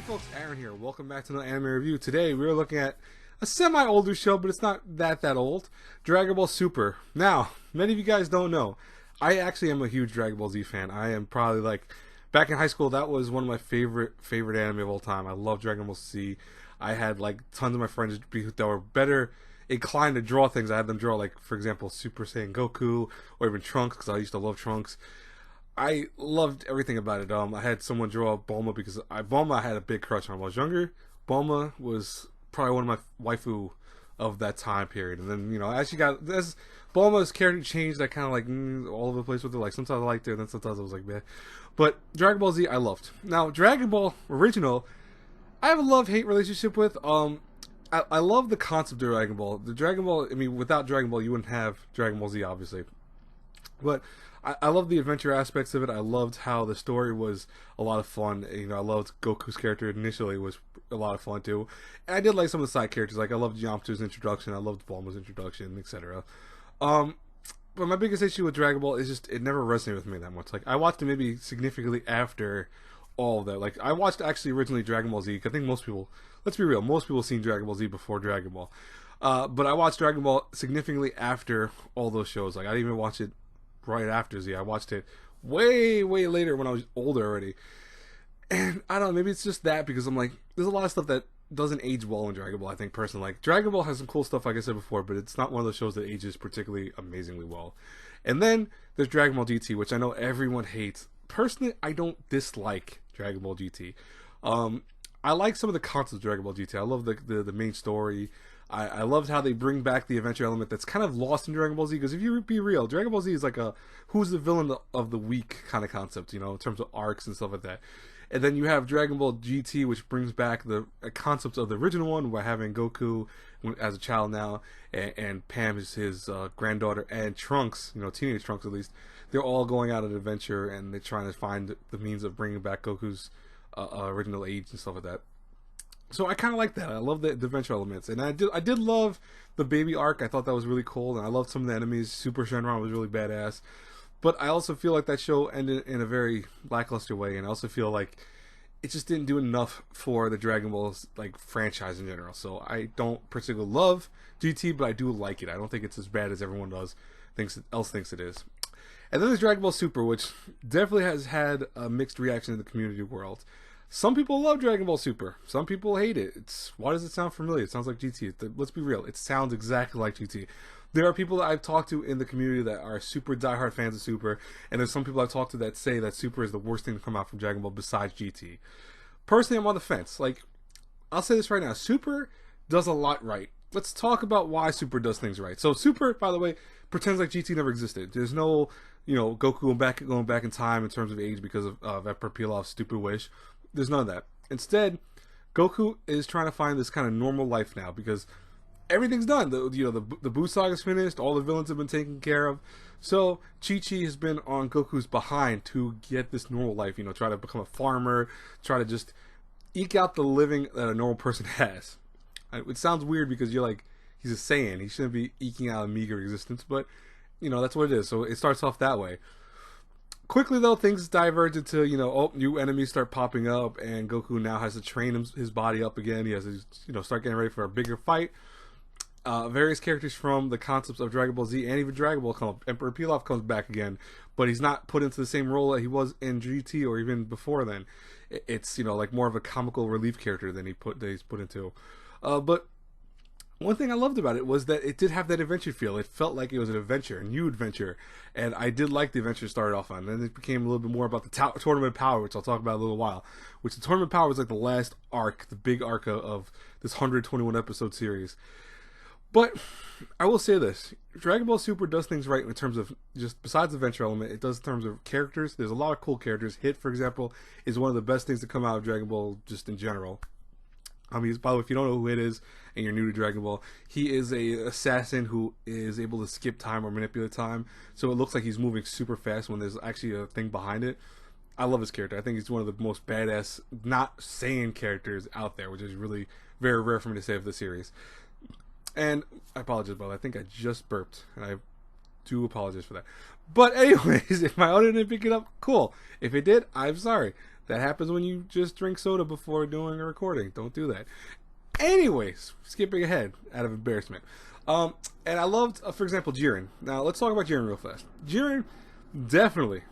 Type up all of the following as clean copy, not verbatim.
folks, Aaron here. Welcome back to another anime review. Today we're looking at a semi-older show, but it's not that old. Dragon Ball Super. Now, many of you guys don't know, I actually am a huge Dragon Ball Z fan. I am probably like, back in high school, that was one of my favorite anime of all time. I love Dragon Ball Z. I had like tons of my friends that were better inclined to draw things. I had them draw, like, for example, Super Saiyan Goku or even Trunks, because I used to love Trunks. I loved everything about it. I had someone draw Bulma because Bulma I had a big crush on when I was younger. Bulma was probably one of my waifu of that time period. And then, as Bulma's character changed, I kind of like all over the place with it. Like, sometimes I liked her, and then sometimes I was like, meh. But Dragon Ball Z, I loved. Now, Dragon Ball original, I have a love-hate relationship with. I love the concept of Dragon Ball. The Dragon Ball, without Dragon Ball, you wouldn't have Dragon Ball Z, obviously. But I love the adventure aspects of it. I loved how the story was a lot of fun. I loved Goku's character initially was a lot of fun too. And I did like some of the side characters. Like, I loved Yamcha's introduction. I loved Bulma's introduction, etc. But my biggest issue with Dragon Ball is just it never resonated with me that much. Like, I watched it maybe significantly after all of that. Like, I watched actually originally Dragon Ball Z. I think most people, let's be real, most people seen Dragon Ball Z before Dragon Ball. But I watched Dragon Ball significantly after all those shows. Like, I didn't even watch it right after Z. I watched it way later when I was older already. And I don't know, maybe it's just that because I'm like, there's a lot of stuff that doesn't age well in Dragon Ball, I think, personally. Like, Dragon Ball has some cool stuff, like I said before, but it's not one of those shows that ages particularly amazingly well. And then there's Dragon Ball GT, which I know everyone hates. Personally, I don't dislike Dragon Ball GT. I like some of the concepts of Dragon Ball GT. I love the main story. I loved how they bring back the adventure element that's kind of lost in Dragon Ball Z, because if you be real, Dragon Ball Z is like a who's the villain of the week kind of concept, in terms of arcs and stuff like that. And then you have Dragon Ball GT, which brings back the concepts of the original one by having Goku as a child now, and Pam is his granddaughter, and Trunks, teenage Trunks at least. They're all going out on an adventure, and they're trying to find the means of bringing back Goku's original age and stuff like that. So I kind of like that. I love the adventure elements, and I did love the baby arc. I thought that was really cool, and I loved some of the enemies. Super Shenron was really badass, but I also feel like that show ended in a very lackluster way, and I also feel like it just didn't do enough for the Dragon Ball's like franchise in general. So I don't particularly love GT, but I do like it. I don't think it's as bad as everyone thinks it is. And then there's Dragon Ball Super, which definitely has had a mixed reaction in the community world. Some people love Dragon Ball Super. Some people hate it. Why does it sound familiar? It sounds like GT. Let's be real. It sounds exactly like GT. There are people that I've talked to in the community that are super diehard fans of Super, and there's some people I've talked to that say that Super is the worst thing to come out from Dragon Ball besides GT. Personally, I'm on the fence. Like, I'll say this right now. Super does a lot right. Let's talk about why Super does things right. So Super, by the way, pretends like GT never existed. There's no, Goku going back in time in terms of age because of Emperor Pilov's stupid wish. There's none of that. Instead, Goku is trying to find this kind of normal life now because everything's done. The Buu Saga's finished. All the villains have been taken care of. So Chi-Chi has been on Goku's behind to get this normal life. Try to become a farmer. Try to just eke out the living that a normal person has. It sounds weird because you're like, he's a Saiyan. He shouldn't be eking out a meager existence, but that's what it is. So it starts off that way. Quickly, though, things diverge into, new enemies start popping up, and Goku now has to train his body up again. He has to, start getting ready for a bigger fight. Various characters from the concepts of Dragon Ball Z and even Dragon Ball come up. Emperor Pilaf comes back again, but he's not put into the same role that he was in GT or even before then. It's, like more of a comical relief character than he's put into. But one thing I loved about it was that it did have that adventure feel. It felt like it was an adventure, a new adventure. And I did like the adventure it started off on. And then it became a little bit more about the Tournament of Power, which I'll talk about in a little while. Which the Tournament of Power was like the last arc, the big arc of this 121 episode series. But I will say this. Dragon Ball Super does things right in terms of, just besides the adventure element, it does in terms of characters. There's a lot of cool characters. Hit, for example, is one of the best things to come out of Dragon Ball just in general. By the way, if you don't know who it is and you're new to Dragon Ball, he is a assassin who is able to skip time or manipulate time. So it looks like he's moving super fast when there's actually a thing behind it. I love his character. I think he's one of the most badass, not Saiyan characters out there, which is really very rare for me to say of the series. And I apologize, but I think I just burped, and I do apologize for that. But anyways, if my audio didn't pick it up, cool. If it did, I'm sorry. That happens when you just drink soda before doing a recording. Don't do that. Anyways, skipping ahead out of embarrassment. And I loved, for example, Jiren. Now, let's talk about Jiren real fast. Jiren, definitely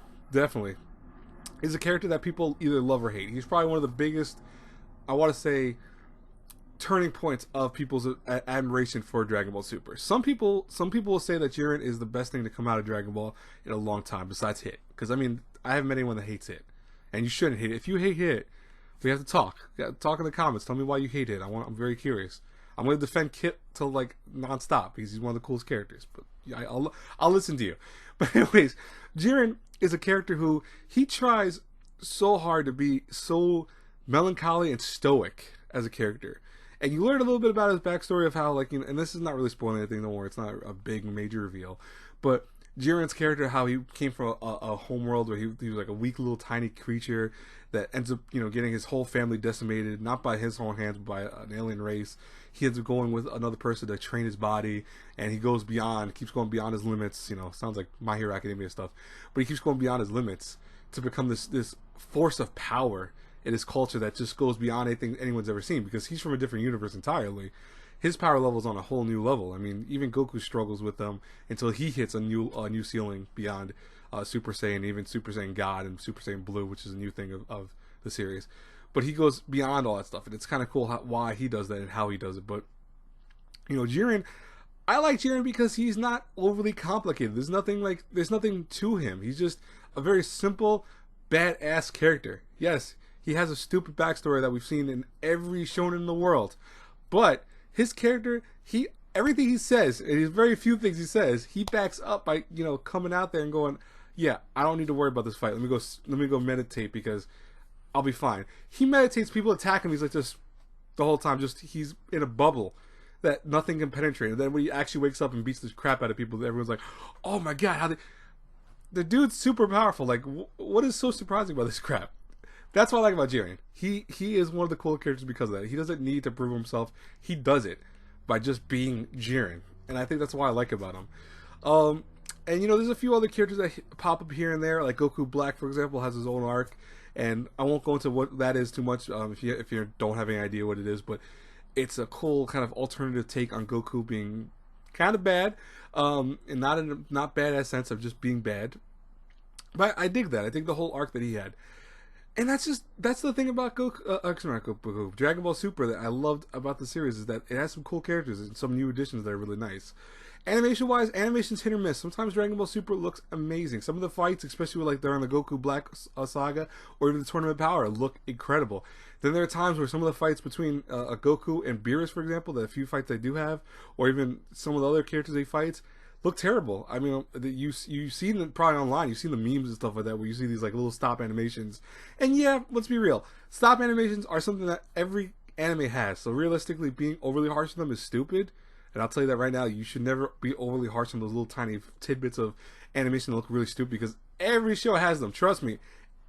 is a character that people either love or hate. He's probably one of the biggest, I want to say, turning points of people's admiration for Dragon Ball Super. Some people will say that Jiren is the best thing to come out of Dragon Ball in a long time, besides Hit. Because, I mean, I haven't met anyone that hates Hit. And you shouldn't hate it. If you hate Hit, we have to talk. Talk in the comments. Tell me why you hate Hit. I'm very curious. I'm going to defend Kit till like nonstop because he's one of the coolest characters. But I'll listen to you. But anyways, Jiren is a character who he tries so hard to be so melancholy and stoic as a character. And you learn a little bit about his backstory of how, like, you know, and this is not really spoiling anything, don't worry, it's not a big major reveal. But Jiren's character, how he came from a home world where he was like a weak little tiny creature that ends up, you know, getting his whole family decimated, not by his own hands, but by an alien race. He ends up going with another person to train his body, and he goes beyond, keeps going beyond his limits. You know, sounds like My Hero Academia stuff, but he keeps going beyond his limits to become this force of power in his culture that just goes beyond anything anyone's ever seen, because he's from a different universe entirely. His power level is on a whole new level. I mean, even Goku struggles with them until he hits a new ceiling beyond Super Saiyan, even Super Saiyan God and Super Saiyan Blue, which is a new thing of the series. But he goes beyond all that stuff, and it's kind of cool why he does that and how he does it. But, you know, Jiren, I like Jiren because he's not overly complicated. There's nothing to him. He's just a very simple, badass character. Yes, he has a stupid backstory that we've seen in every shonen in the world, but his character, everything he says, and there's very few things he says, he backs up by, you know, coming out there and going, yeah, I don't need to worry about this fight. Let me go meditate because I'll be fine. He meditates, people attack him, he's like this the whole time, just he's in a bubble that nothing can penetrate. And then when he actually wakes up and beats the crap out of people, everyone's like, oh my god, the dude's super powerful. Like, what is so surprising about this crap? That's what I like about Jiren. He is one of the cool characters because of that. He doesn't need to prove himself. He does it by just being Jiren. And I think that's why I like about him. And, you know, there's a few other characters that pop up here and there. Like Goku Black, for example, has his own arc. And I won't go into what that is too much if you don't have any idea what it is. But it's a cool kind of alternative take on Goku being kind of bad. And not in a not bad as sense of just being bad. But I dig that. I think the whole arc that he had. And that's the thing about Goku, Dragon Ball Super that I loved about the series is that it has some cool characters and some new additions that are really nice. Animation-wise, animation's hit or miss. Sometimes Dragon Ball Super looks amazing. Some of the fights, especially like during the Goku Black saga or even the Tournament of Power, look incredible. Then there are times where some of the fights between Goku and Beerus, for example, the few fights they do have, or even some of the other characters they fight, look terrible. I mean, you've seen them probably online. You've seen the memes and stuff like that where you see these like little stop animations. And yeah, let's be real. Stop animations are something that every anime has. So realistically, being overly harsh on them is stupid. And I'll tell you that right now. You should never be overly harsh on those little tiny tidbits of animation that look really stupid because every show has them. Trust me.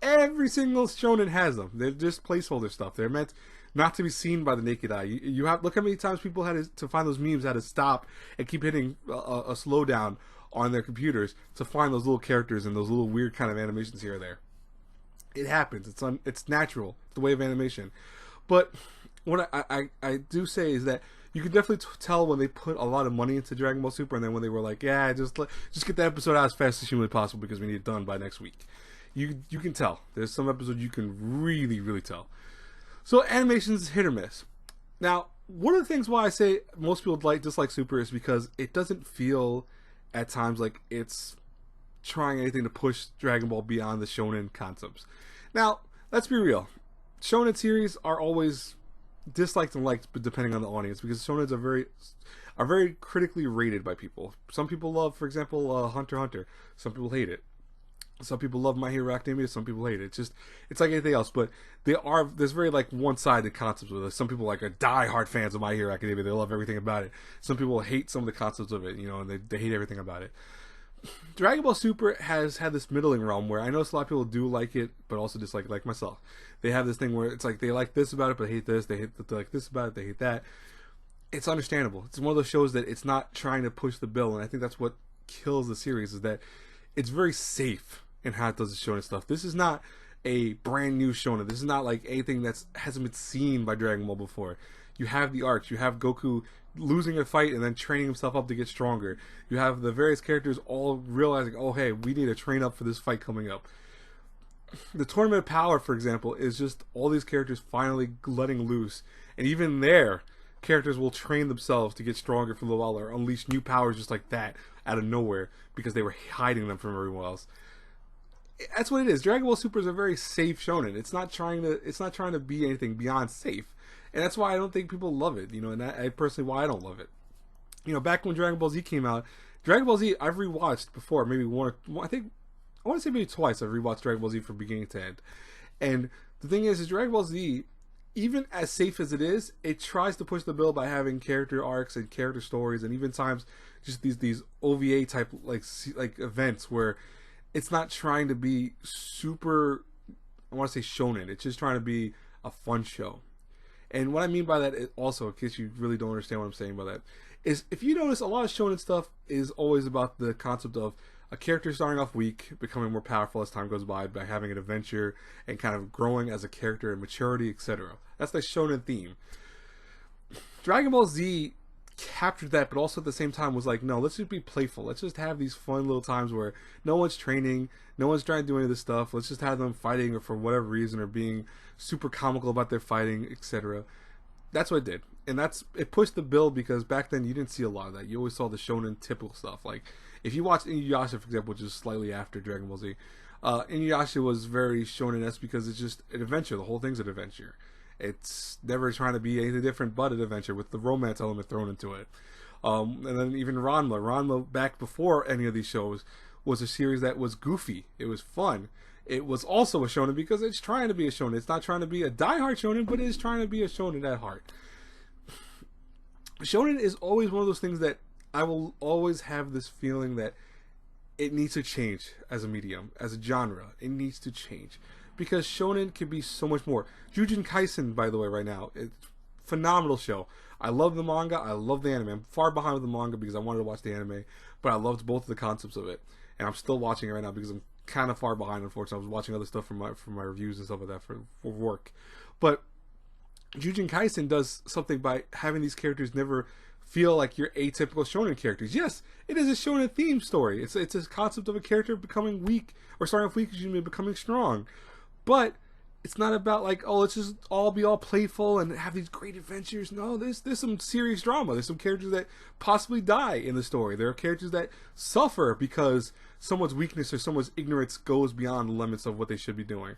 Every single shonen has them. They're just placeholder stuff. They're meant not to be seen by the naked eye. You have look how many times people had to find those memes, had to stop and keep hitting a slowdown on their computers to find those little characters and those little weird kind of animations here or there. It happens. It's natural. It's the way of animation. But what I do say is that you can definitely tell when they put a lot of money into Dragon Ball Super, and then when they were like, yeah, just get the episode out as fast as humanly possible because we need it done by next week. You can tell. There's some episodes you can really, really tell. So animation's hit or miss. Now, one of the things why I say most people dislike Super is because it doesn't feel at times like it's trying anything to push Dragon Ball beyond the shonen concepts. Now, let's be real. Shonen series are always disliked and liked, but depending on the audience, because shonens are very critically rated by people. Some people love, for example, Hunter x Hunter. Some people hate it. Some people love My Hero Academia. Some people hate it. It's like anything else. But there's very like one-sided concepts with it. Some people like are die-hard fans of My Hero Academia. They love everything about it. Some people hate some of the concepts of it, you know, and they hate everything about it. Dragon Ball Super has had this middling realm where I know a lot of people do like it, but also dislike it, like myself. They have this thing where it's like they like this about it, but hate this. They like this about it, they hate that. It's understandable. It's one of those shows that it's not trying to push the bill, and I think that's what kills the series is that it's very safe in how it does the show and stuff. This is not a brand new shonen. This is not like anything that hasn't been seen by Dragon Ball before. You have the arcs. You have Goku losing a fight and then training himself up to get stronger. You have the various characters all realizing, oh hey, we need to train up for this fight coming up. The Tournament of Power, for example, is just all these characters finally letting loose, and even there, characters will train themselves to get stronger for a little while or unleash new powers just like that out of nowhere because they were hiding them from everyone else. That's what it is. Dragon Ball Super is a very safe shonen. It's not trying to be anything beyond safe. And that's why I don't think people love it, and I personally why I don't love it. Back when Dragon Ball Z came out, Dragon Ball Z I've rewatched before, maybe I want to say maybe twice I've rewatched Dragon Ball Z from beginning to end. And the thing is Dragon Ball Z, even as safe as it is, it tries to push the bill by having character arcs and character stories, and even times just these OVA type like events where it's not trying to be super, I want to say shonen. It's just trying to be a fun show. And what I mean by that is also, in case you really don't understand what I'm saying by that, is if you notice a lot of shonen stuff is always about the concept of a character starting off weak, becoming more powerful as time goes by having an adventure and kind of growing as a character and maturity, etc. That's the shonen theme. Dragon Ball Z captured that, but also at the same time was like, no, let's just be playful. Let's just have these fun little times where no one's training, no one's trying to do any of this stuff. Let's just have them fighting or for whatever reason or being super comical about their fighting, etc. That's what it did. And it pushed the bill because back then you didn't see a lot of that. You always saw the shonen typical stuff. Like, if you watch Inuyasha, for example, which is slightly after Dragon Ball Z, Inuyasha was very shonen-esque because it's just an adventure. The whole thing's an adventure. It's never trying to be anything different but an adventure with the romance element thrown into it. And then even Ranma. Ranma, back before any of these shows, was a series that was goofy. It was fun. It was also a shonen because it's trying to be a shonen. It's not trying to be a diehard shonen, but it is trying to be a shonen at heart. Shonen is always one of those things that I will always have this feeling that it needs to change as a medium, as a genre. It needs to change. Because shonen can be so much more. Jujutsu Kaisen, by the way, right now, it's a phenomenal show. I love the manga, I love the anime. I'm far behind with the manga because I wanted to watch the anime, but I loved both of the concepts of it. And I'm still watching it right now because I'm kind of far behind, unfortunately. I was watching other stuff from my reviews and stuff like that for work. But Jujutsu Kaisen does something by having these characters never feel like your atypical shonen characters. Yes, it is a shonen theme story. It's a concept of a character becoming weak, or starting off weak, becoming strong. But it's not about like, oh, let's just all be all playful and have these great adventures. No, there's some serious drama. There's some characters that possibly die in the story. There are characters that suffer because someone's weakness or someone's ignorance goes beyond the limits of what they should be doing.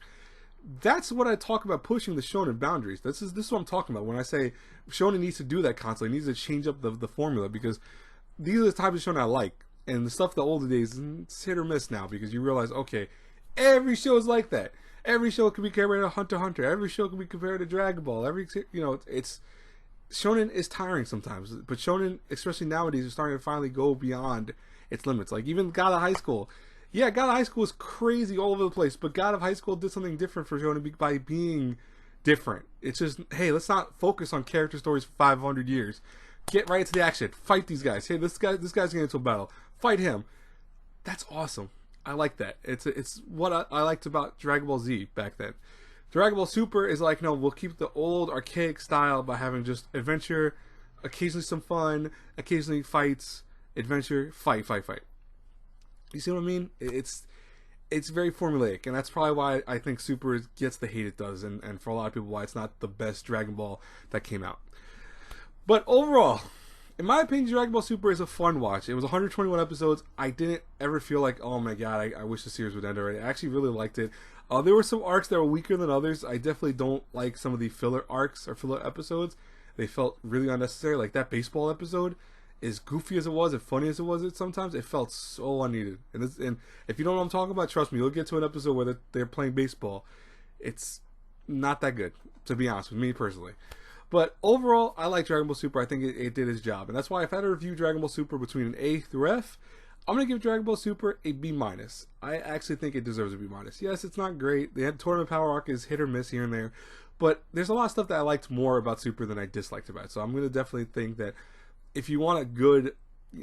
That's what I talk about, pushing the shonen boundaries. This is what I'm talking about when I say shonen needs to do that constantly. It needs to change up the formula, because these are the types of shonen I like. And the stuff the older days, it's hit or miss now, because you realize, okay, every show is like that. Every show can be compared to Hunter x Hunter. Every show can be compared to Dragon Ball. It's shonen is tiring sometimes. But shonen, especially nowadays, is starting to finally go beyond its limits. Like even God of High School. Yeah, God of High School is crazy all over the place, but God of High School did something different for shonen by being different. It's just, hey, let's not focus on character stories for 500 years. Get right into the action. Fight these guys. Hey, this guy's getting into a battle. Fight him. That's awesome. I like that. It's what I liked about Dragon Ball Z back then. Dragon Ball Super is like, no, we'll keep the old archaic style by having just adventure, occasionally some fun, occasionally fights, adventure, fight. You see what I mean? It's very formulaic, and that's probably why I think Super gets the hate it does, and for a lot of people why it's not the best Dragon Ball that came out. But overall, in my opinion, Dragon Ball Super is a fun watch. It was 121 episodes. I didn't ever feel like, oh my god, I wish the series would end already. I actually really liked it. There were some arcs that were weaker than others. I definitely don't like some of the filler arcs or filler episodes. They felt really unnecessary. Like that baseball episode, as goofy as it was and funny as it was, sometimes it felt so unneeded. And if you don't know what I'm talking about, trust me, you'll get to an episode where they're playing baseball. It's not that good, to be honest with me personally. But overall, I like Dragon Ball Super. I think it did its job. And that's why if I had to review Dragon Ball Super between an A through F, I'm going to give Dragon Ball Super a B-. I actually think it deserves a B-. Yes, it's not great. The Tournament Power Arc is hit or miss here and there. But there's a lot of stuff that I liked more about Super than I disliked about it. So I'm going to definitely think that if you want a good,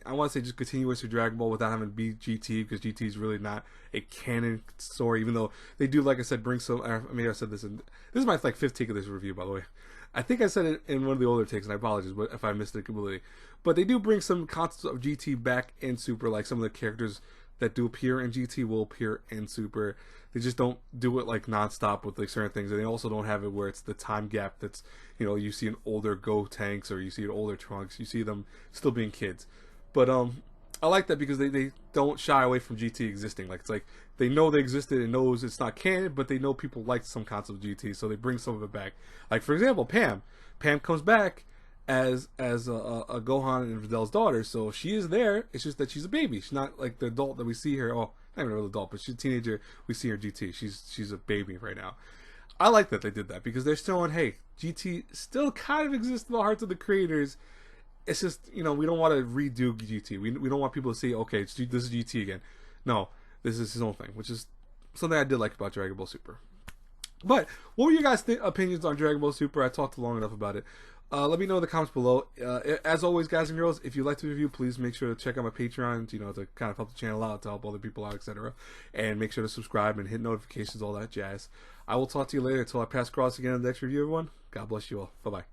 I want to say just continuous to Dragon Ball without having to be GT, because GT is really not a canon story, even though they do, like I said, bring some. I mean, I said this, and this is my like fifth take of this review, by the way. I think I said it in one of the older takes, and I apologize but if I missed it completely. But they do bring some concepts of GT back in Super, like some of the characters that do appear in GT will appear in Super. They just don't do it like nonstop with like certain things, and they also don't have it where it's the time gap that's, you know, you see an older Go Tanks or you see an older Trunks, you see them still being kids. But I like that because they don't shy away from GT existing. Like, it's like they know they existed and knows it's not canon, but they know people like some concept of GT, so they bring some of it back. Like, for example, Pam comes back as a Gohan and Vidal's daughter, so she is there. It's just that she's a baby. She's not like the adult that we see her. Oh, not even a real adult, but she's a teenager. We see her GT. She's a baby right now. I like that they did that because they're showing, hey, GT still kind of exists in the hearts of the creators. It's just, you know, we don't want to redo GT. We don't want people to say, okay, this is GT again. No, this is his own thing, which is something I did like about Dragon Ball Super. But what were your guys' opinions on Dragon Ball Super? I talked long enough about it. Let me know in the comments below. As always, guys and girls, if you like the review, please make sure to check out my Patreon, you know, to kind of help the channel out, to help other people out, etc. And make sure to subscribe and hit notifications, all that jazz. I will talk to you later until I pass across again in the next review, everyone. God bless you all. Bye-bye.